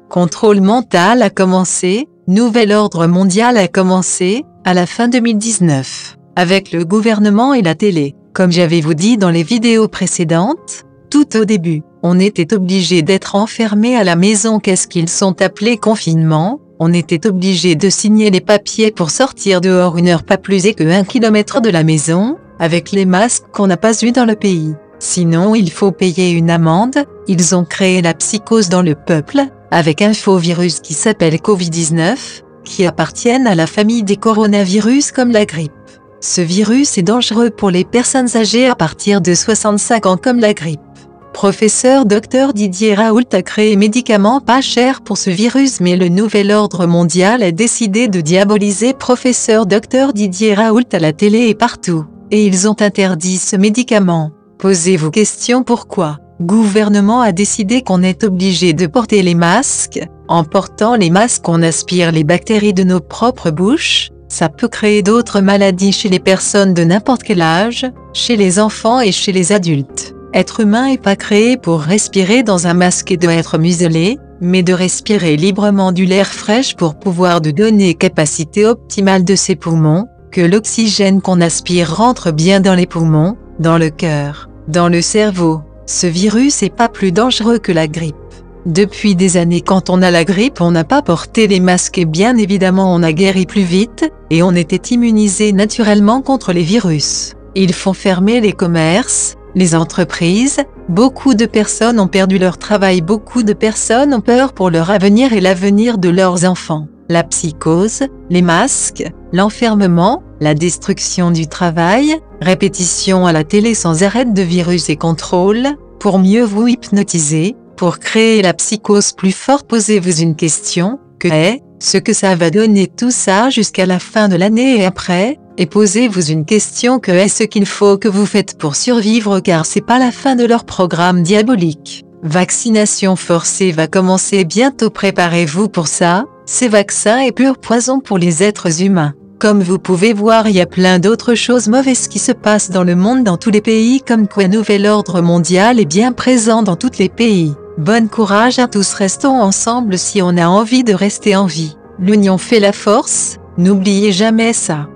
Contrôle mental a commencé, nouvel ordre mondial a commencé, à la fin 2019, avec le gouvernement et la télé. Comme j'avais vous dit dans les vidéos précédentes, tout au début, on était obligé d'être enfermé à la maison. Qu'est-ce qu'ils sont appelés confinement? On était obligé de signer les papiers pour sortir dehors 1 heure pas plus et que 1 kilomètre de la maison, avec les masques qu'on n'a pas eu dans le pays. Sinon il faut payer une amende. Ils ont créé la psychose dans le peuple, avec un faux virus qui s'appelle Covid-19, qui appartiennent à la famille des coronavirus comme la grippe. Ce virus est dangereux pour les personnes âgées à partir de 65 ans comme la grippe. Professeur Dr Didier Raoult a créé médicaments pas chers pour ce virus, mais le nouvel ordre mondial a décidé de diaboliser Professeur Dr Didier Raoult à la télé et partout, et ils ont interdit ce médicament. Posez-vous question pourquoi? Gouvernement a décidé qu'on est obligé de porter les masques. En portant les masques, on aspire les bactéries de nos propres bouches. Ça peut créer d'autres maladies chez les personnes de n'importe quel âge, chez les enfants et chez les adultes. Être humain n'est pas créé pour respirer dans un masque et doit être muselé, mais de respirer librement de l'air fraîche pour pouvoir de donner capacité optimale de ses poumons, que l'oxygène qu'on aspire rentre bien dans les poumons, dans le cœur, dans le cerveau. Ce virus est pas plus dangereux que la grippe. Depuis des années, quand on a la grippe, on n'a pas porté les masques et bien évidemment on a guéri plus vite, et on était immunisé naturellement contre les virus. Ils font fermer les commerces, les entreprises, beaucoup de personnes ont perdu leur travail, beaucoup de personnes ont peur pour leur avenir et l'avenir de leurs enfants. La psychose, les masques, l'enfermement, la destruction du travail, répétition à la télé sans arrêt de virus et contrôle, pour mieux vous hypnotiser, pour créer la psychose plus forte. Posez-vous une question, que est ce que ça va donner tout ça jusqu'à la fin de l'année et après? Et posez-vous une question, que est ce qu'il faut que vous faites pour survivre, car c'est pas la fin de leur programme diabolique. Vaccination forcée va commencer bientôt, préparez-vous pour ça. Ces vaccins est pur poison pour les êtres humains. Comme vous pouvez voir, il y a plein d'autres choses mauvaises qui se passent dans le monde, dans tous les pays, comme quoi nouvel ordre mondial est bien présent dans tous les pays. Bon courage à tous, restons ensemble si on a envie de rester en vie. L'union fait la force, n'oubliez jamais ça.